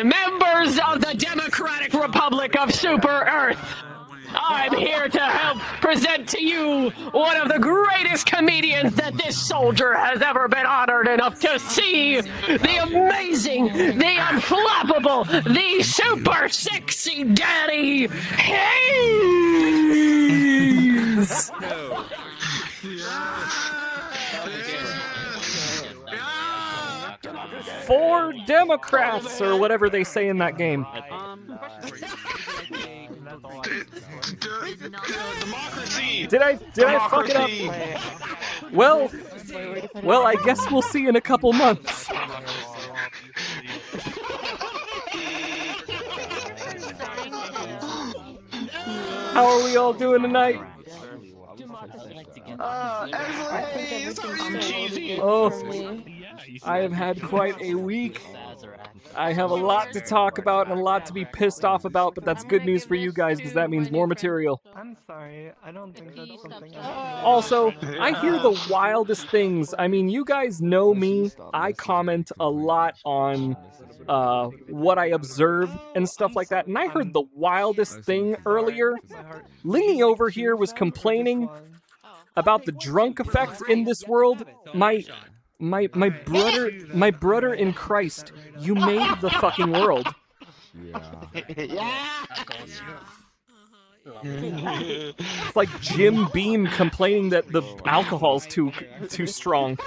Members of the Democratic Republic of Super Earth, I'm here to help present to you one of the greatest comedians that this soldier has ever been honored enough to see. The amazing, the unflappable, the super sexy daddy, Haze! For Democrats, or whatever they say in that game. Democracy! Did I fuck it up? Well, I guess we'll see in a couple months. How are we all doing tonight? Oh, I have had quite a week. I have a lot to talk about and a lot to be pissed off about, but that's good news for you guys because that means more material. I'm sorry, I don't think that's something Also, I hear the wildest things. I mean, you guys know me. I comment a lot on what I observe and stuff like that, and I heard the wildest thing earlier. Lingie over here was complaining about the drunk effect in this world. My brother in Christ, you made the fucking world. It's like Jim Beam complaining that the alcohol's too strong.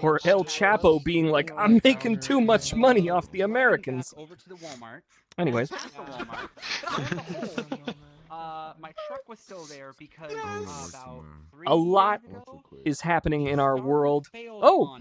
Or El Chapo being like, I'm making too much money off the Americans. Anyways. My truck was still there because about a lot is happening in our world. Oh,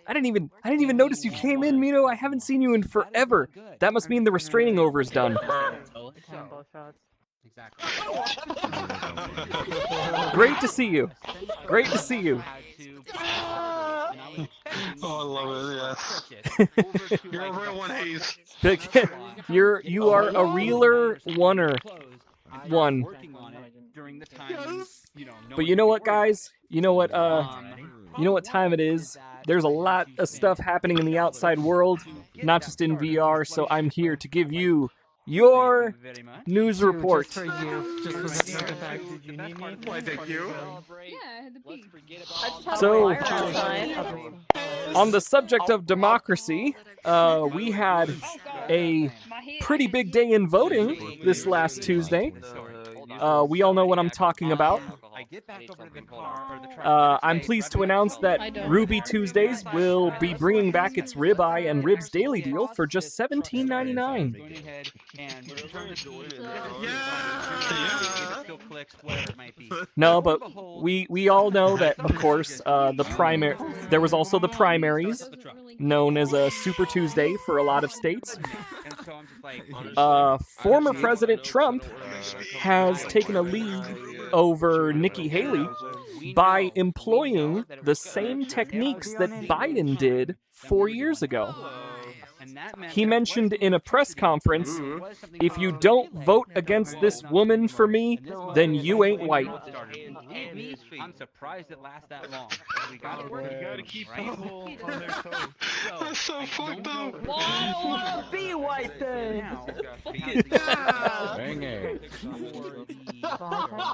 I didn't even notice you came in, Mito. I haven't seen you in forever. That must mean the restraining order is done. Great to see you. Great to see you. Oh, I love it, yes. You're a real one, Haze. You are a realer oneer. One. But you know what, guys? You know what time it is? There's a lot of stuff happening in the outside world, not just in VR, so I'm here to give you your news report. Just for the fact, did you need me? Thank you. So, on the subject of democracy, we had a pretty big day in voting this last Tuesday. We all know what I'm talking about. I'm pleased to announce that Ruby Tuesdays will be bringing back its ribeye and ribs daily deal for just $17.99. No, but we all know that, of course, there was also the primaries, known as a Super Tuesday for a lot of states. Former President Trump has taken a lead over Nikki Haley by employing the same techniques that Biden did 4 years ago. He mentioned in a press conference, if you don't vote against this woman for me, then you ain't white. I'm surprised it lasts that long. We gotta keep people on their toes. That's so fucked up. Well, I don't want to be white then.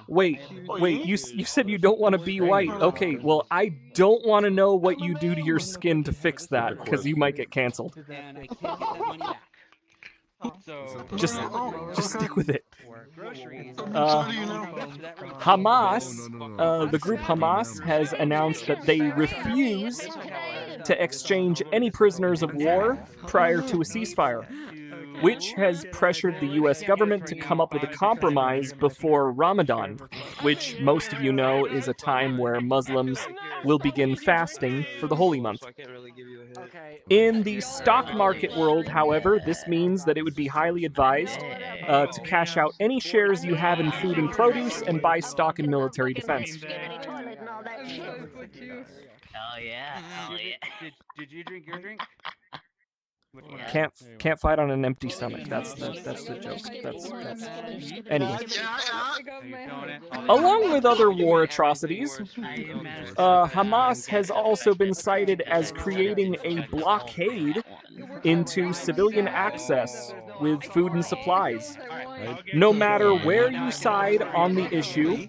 Wait, you said you don't want to be white. Okay, well, I don't want to know what you do to your skin to fix that, because you might get canceled. Just stick with it. Hamas, the group Hamas has announced that they refuse to exchange any prisoners of war prior to a ceasefire, which has pressured the U.S. government to come up with a compromise before Ramadan, which most of you know is a time where Muslims will begin fasting for the holy month. In the stock market world, however, this means that it would be highly advised to cash out any shares you have in food and produce and buy stock in military defense. Oh yeah. Did you drink your drink? Can't fight on an empty stomach. That's the joke. That's anyway. Along with other war atrocities, Hamas has also been cited as creating a blockade into civilian access with food and supplies. No matter where you side on the issue,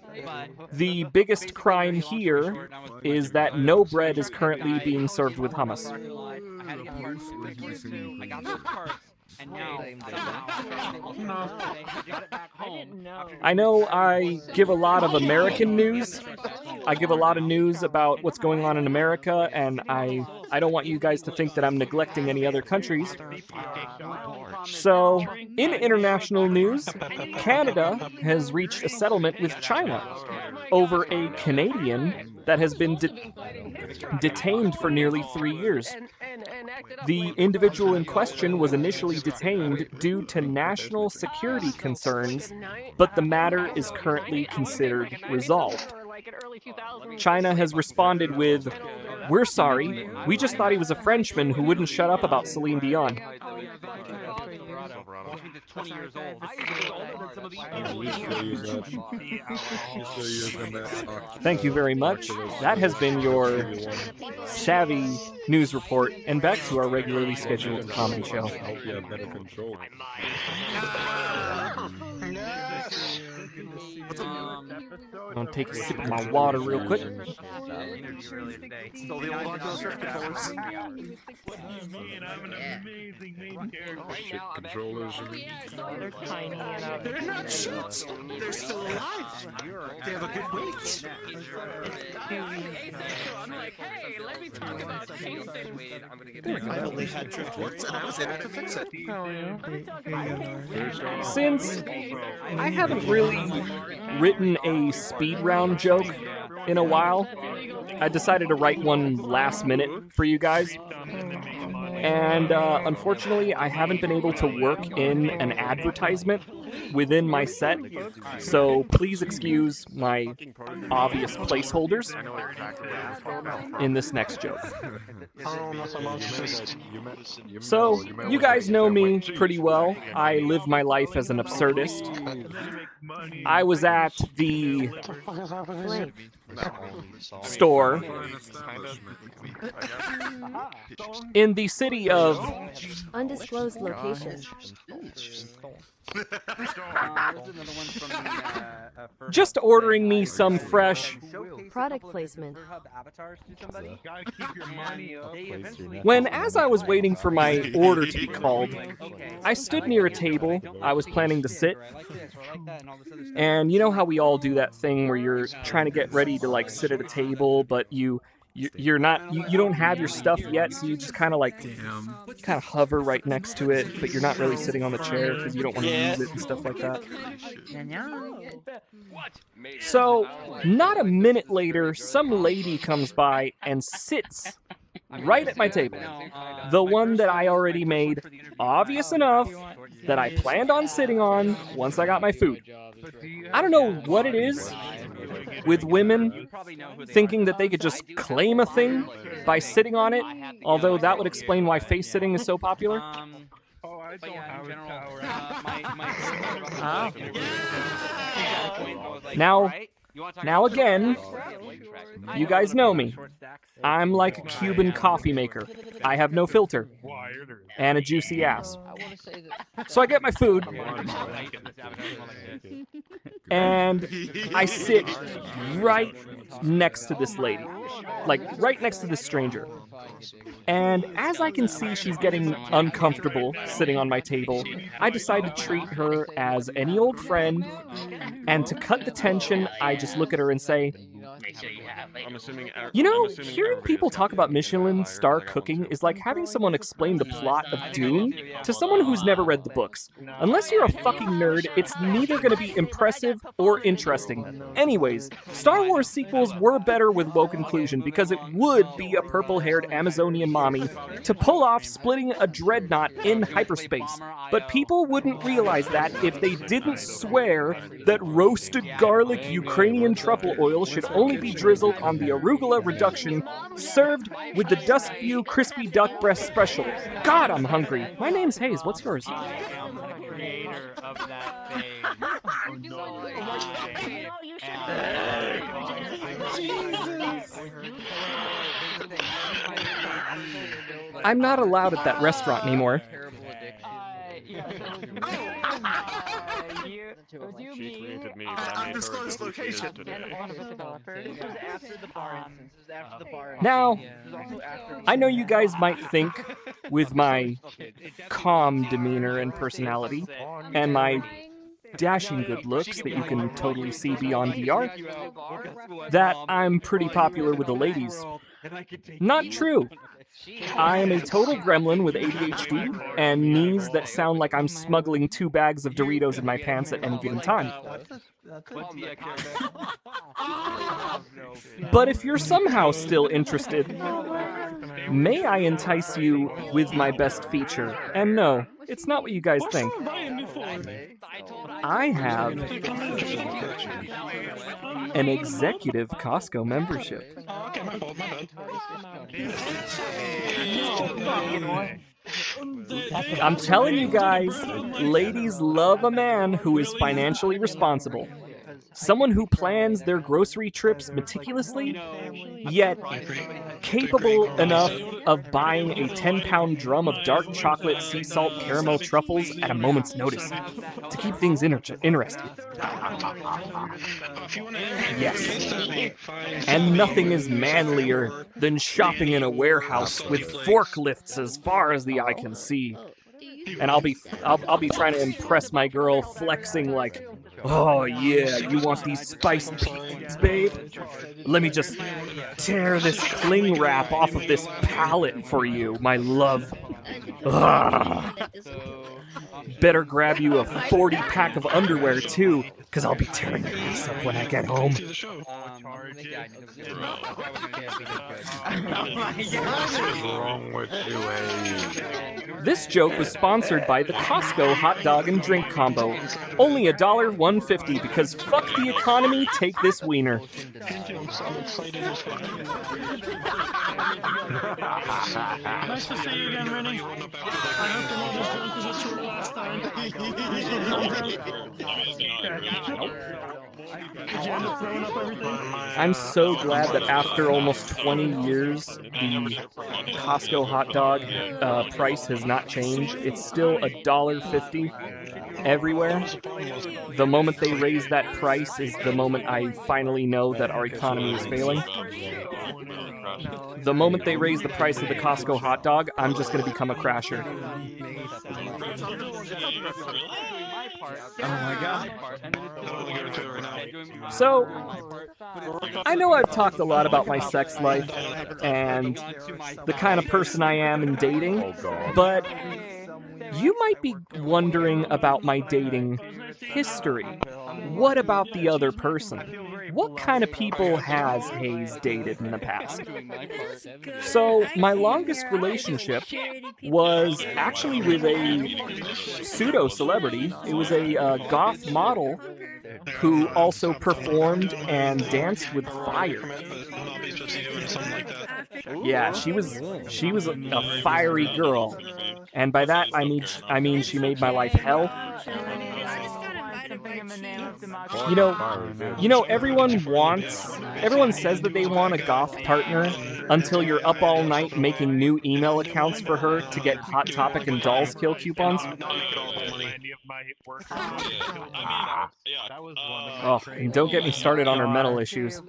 the biggest crime here is that no bread is currently being served with hummus. I got those parts, and now I know I give a lot of American news. I give a lot of news about what's going on in America, and I don't want you guys to think that I'm neglecting any other countries. So, in international news, Canada has reached a settlement with China over a Canadian that has been detained for nearly 3 years. The individual in question was initially detained due to national security concerns, but the matter is currently considered resolved. China has responded with, "We're sorry, we just thought he was a Frenchman who wouldn't shut up about Celine Dion." 20 years old. Thank you very much. That has been your Savvy News Report, and back to our regularly scheduled comedy show. I'm gonna take a sip of my water real quick. They're tiny and They're not shits. They're still alive. They have a good weight. I've only had drift once, and I was able to fix it. Since I haven't really written a speed round joke in a while, I decided to write one last minute for you guys. And unfortunately, I haven't been able to work in an advertisement within my set, so please excuse my obvious placeholders in this next joke. So, you guys know me pretty well. I live my life as an absurdist. I was at the store in the city of undisclosed location. Just ordering me some fresh Product placement. when, as I was waiting for my order to be called, I stood near a table I was planning to sit. And you know how we all do that thing where you're trying to get ready to like sit at a table, but you're not, you don't have your stuff yet, so you just kind of hover right next to it, but you're not really sitting on the chair because you don't want to use it and stuff like that. So, not a minute later, some lady comes by and sits right at my table. The one that I already made obvious enough that I planned on sitting on once I got my food. I don't know what it is with women thinking that they could just claim a thing by sitting on it, although that would explain why face sitting is so popular. Now again, you guys know me. I'm like a Cuban coffee maker. I have no filter. And a juicy ass. So I get my food. And I sit right next to this lady. Like, right next to this stranger. And as I can see she's getting uncomfortable sitting on my table, I decide to treat her as any old friend, and to cut the tension, I just look at her and say, "You know, hearing people talk about Michelin star cooking is like having someone explain the plot of Dune to someone who's never read the books. Unless you're a fucking nerd, it's neither going to be impressive or interesting. Anyways, Star Wars sequels were better with woke inclusion because it would be a purple-haired Amazonian mommy to pull off splitting a dreadnought in hyperspace. But people wouldn't realize that if they didn't swear that roasted garlic Ukrainian truffle oil should only only be drizzled on the arugula reduction, served with the Duskview crispy duck breast special. God, I'm hungry. My name's Haze. What's yours? I am the creator of that thing. I'm not allowed at that restaurant anymore. Undisclosed location. Now, I know you guys might think, with my calm demeanor and personality, and my dashing good looks that you can totally see beyond VR, that I'm pretty popular with the ladies. Not true. I am a total gremlin with ADHD and knees that sound like I'm smuggling 2 bags of Doritos in my pants at any given time. But if you're somehow still interested, may I entice you with my best feature? And no, it's not what you guys think. I have an executive Costco membership. I'm telling you guys, ladies love a man who is financially responsible. Someone who plans their grocery trips meticulously, yet capable enough of buying a 10-pound drum of dark chocolate sea salt caramel truffles at a moment's notice to keep things interesting. Yes. And nothing is manlier than shopping in a warehouse with forklifts as far as the eye can see. And I'll be trying to impress my girl, flexing like, oh yeah, you want these spiced peas, babe? Let me just tear this cling wrap off of this pallet for you, my love. Ugh. Better grab you a 40-pack of underwear too, because I'll be tearing your ass up when I get home. This joke was sponsored by the Costco hot dog and drink combo. Only $1.50 because fuck the economy, take this wiener. Nice to see you again, Riney. I hope the love is drunk as it's your last time. Did you end up throwing up everything? I'm so glad that after almost 20 years, the Costco hot dog price has not changed. It's still $1.50 everywhere. The moment they raise that price is the moment I finally know that our economy is failing. The moment they raise the price of the Costco hot dog, I'm just going to become a crasher. Oh my god. So, I know I've talked a lot about my sex life and the kind of person I am in dating, but you might be wondering about my dating history. What about the other person? What kind of people has Haze dated in the past? So, my longest relationship was actually with a pseudo-celebrity. It was a goth model who also performed and danced with fire. Yeah, she was a fiery girl. And by that, I mean she made my life hell. You know, everyone says that they want a goth partner until you're up all night making new email accounts for her to get Hot Topic and Dolls Kill coupons. Oh, and don't get me started on her mental issues.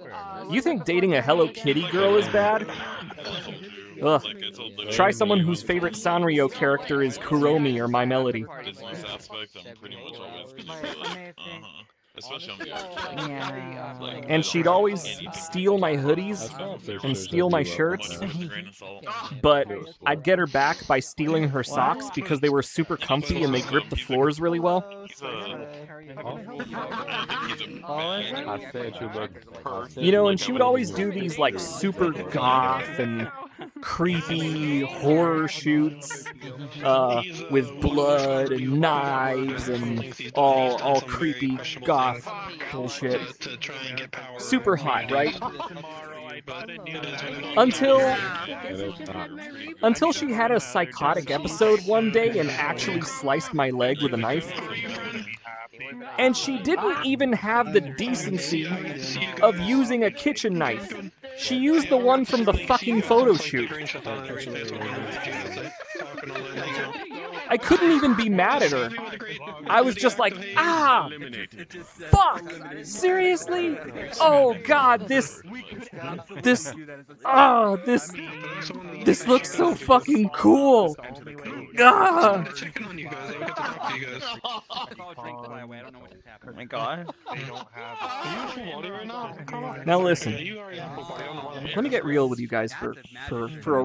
You think dating a Hello Kitty girl is bad? Ugh. Try someone whose favorite Sanrio character is Kuromi or My Melody. And she'd always steal my hoodies and steal my shirts, but I'd get her back by stealing her socks because they were super comfy and they gripped the floors really well. You know, and she would always do these like super goth and creepy horror shoots with blood and knives and all creepy goth bullshit. Super hot, right? Until she had a psychotic episode one day and actually sliced my leg with a knife. And she didn't even have the decency of using a kitchen knife. She used the one from the fucking photo shoot. I couldn't even be mad at her. I was just like, fuck, seriously? Oh god, this looks so fucking cool. Ah. Oh my god. Now listen. Let me get real with you guys for a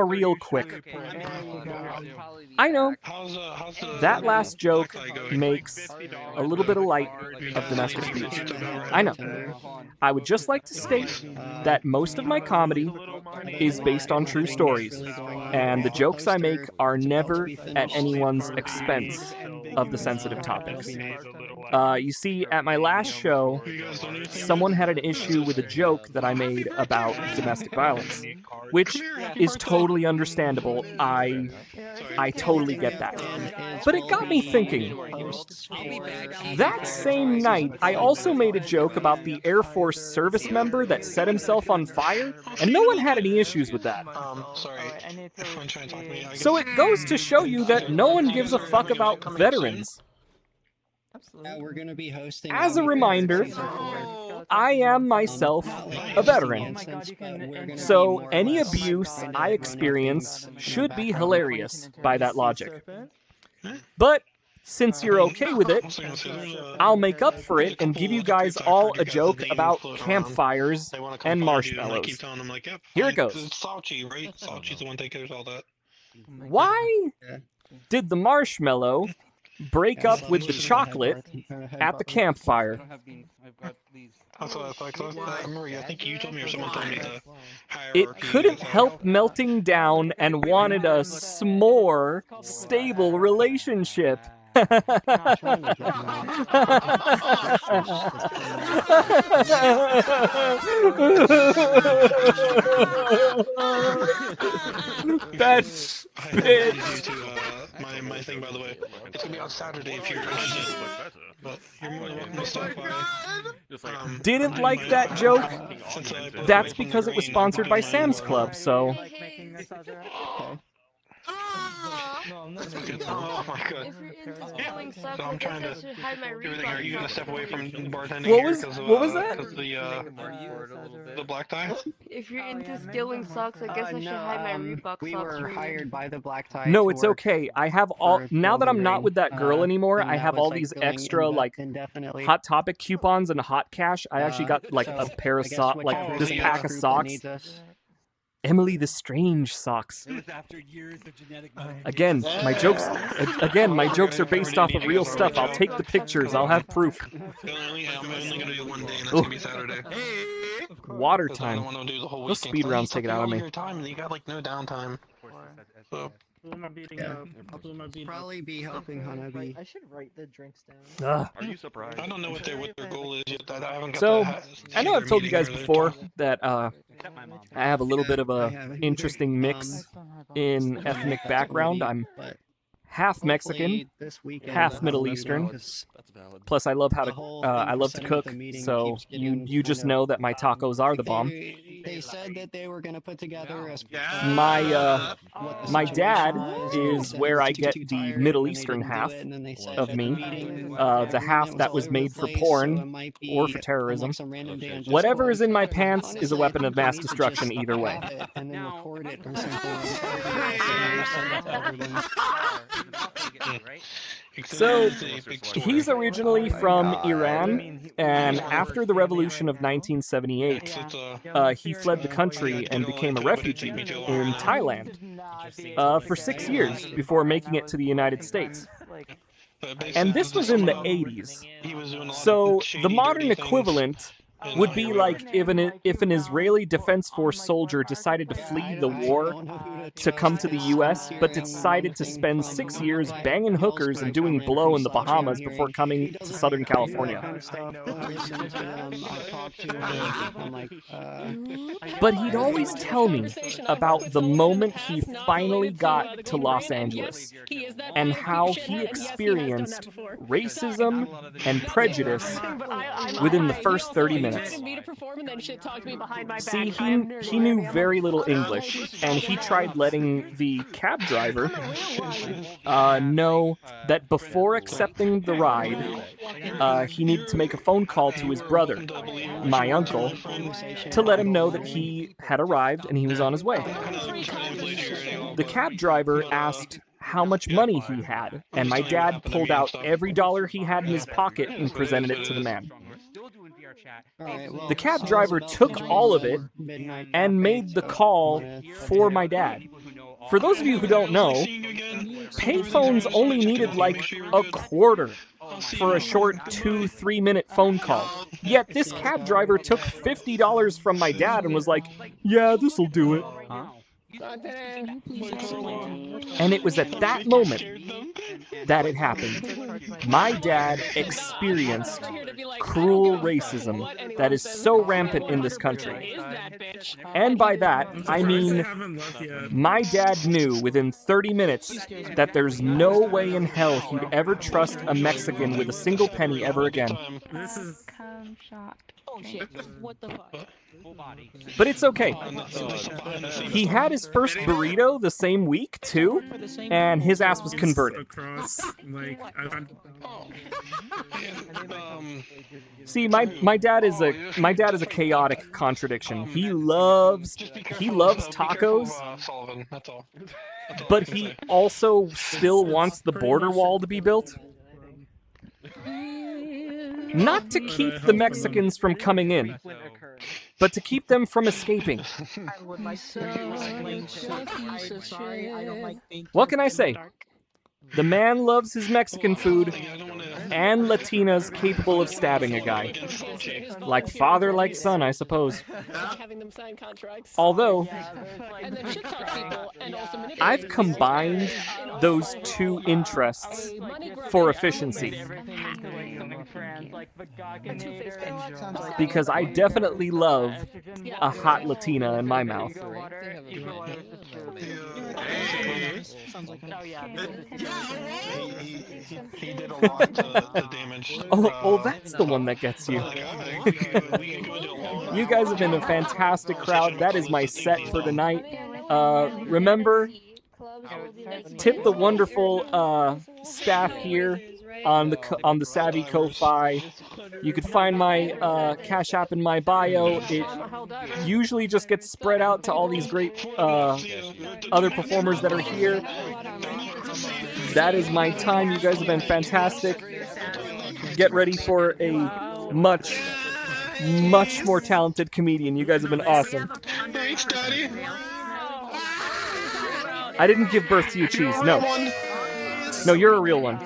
real quick. I know that last joke makes a little bit of light of domestic abuse. I know. I would just like to state that most of my comedy is based on true stories, and the jokes I make are never at anyone's expense of the sensitive topics. You see, at my last show, someone had an issue with a joke that I made about domestic violence, which is totally understandable. I totally get that. But it got me thinking. That same night, I also made a joke about the Air Force service member that set himself on fire, and no one had any issues with that. So it goes to show you that no one gives a fuck about veterans. We're gonna be hosting. As a reminder, I am myself a veteran. So any abuse I experience should be hilarious by that logic. But since you're okay with it, I'll make up for it and give you guys all a joke about campfires and marshmallows. Here it goes. Why did the marshmallow break up with the chocolate at the campfire? It couldn't help melting down and wanted a s'more stable relationship. That's bitch. My thing, by the way, it's gonna be on Saturday if you're interested. But you're more than welcome to stop by. Didn't like that joke? That's because it was sponsored by Sam's Club, so. Oh my god. So I'm trying to. Everything. Are you gonna step away from bartending What here? what was that? The black tie? If you're into stealing socks, I guess I should hide my Reebok socks. We were hired by the black tie. No, it's okay. I have all. Now that I'm not with that girl anymore, I have all these extra like Hot Topic coupons and hot cash. I actually got like a pair of socks, like this pack of socks. Emily the Strange socks. Again, my jokes are based off of real stuff. I'll take the pictures. I'll have proof. I'm only gonna do it one day, and that's gonna be Saturday. Water I time. don't want to do the whole Those weekend. speed rounds take it out of me. Your time, and you got like no downtime. So. Probably be helping Hanabi. I should write the drinks down. Are you surprised? I don't know what their goal is yet. I haven't got So, that. I know I've told you guys before that I have a little bit of a interesting mix in ethnic background. I'm half Mexican, half Middle Eastern. Plus, I love to cook. So you just know that my tacos are the bomb. They said that they were gonna put together my dad is where I get the Middle Eastern half of me, the half that was made for porn or for terrorism. Whatever is in my pants is a weapon of mass destruction either way. So, he's originally from Iran, and after the revolution of 1978, he fled the country and became a refugee in Thailand for 6 years before making it to the United States. And this was in the 80s. So, the modern equivalent would be like if an Israeli Defense Force soldier decided to flee the war to come to the U.S., but decided to spend 6 years banging hookers and doing blow in the Bahamas before coming to Southern California. But he'd always tell me about the moment he finally got to Los Angeles and how he experienced racism and prejudice within the first 30 minutes. See, he knew very little English, and he tried letting the cab driver know that before accepting the ride, he needed to make a phone call to his brother, my uncle, to let him know that he had arrived and he was on his way. The cab driver asked how much money he had, and my dad pulled out every dollar he had in his pocket and presented it to the man. The cab driver took all of it and made the call for my dad. For those of you who don't know, payphones only needed like a quarter for a short 2-3 minute phone call. Yet this cab driver took $50 from my dad and was like, "Yeah, this'll do it." And it was at that moment that it happened. My dad experienced cruel racism that is so rampant in this country. And by that, I mean, my dad knew within 30 minutes that there's no way in hell he'd ever trust a Mexican with a single penny ever again. Oh shit, what the fuck? But it's okay. He had his first burrito the same week, too, and his ass was converted. See, my dad is a chaotic contradiction. He loves tacos, but he also still wants the border wall to be built. Not to keep the Mexicans from coming in, but to keep them from escaping. What can I say? The man loves his Mexican food, and Latinas capable of stabbing a guy. Like father, like son, I suppose. Although, I've combined those two interests for efficiency. Because I definitely love a hot Latina in my mouth. He did a lot to damage. Oh, that's the one that gets you. You guys have been a fantastic crowd. That is my set for tonight. Remember, tip the wonderful staff here on the Savvy Ko-Fi. You could find my Cash App in my bio. It usually just gets spread out to all these great other performers that are here. That is my time. You guys have been fantastic. Get ready for a much more talented comedian. You guys have been awesome. Thanks, Daddy. I didn't give birth to you, Cheese. No. No, you're a real one.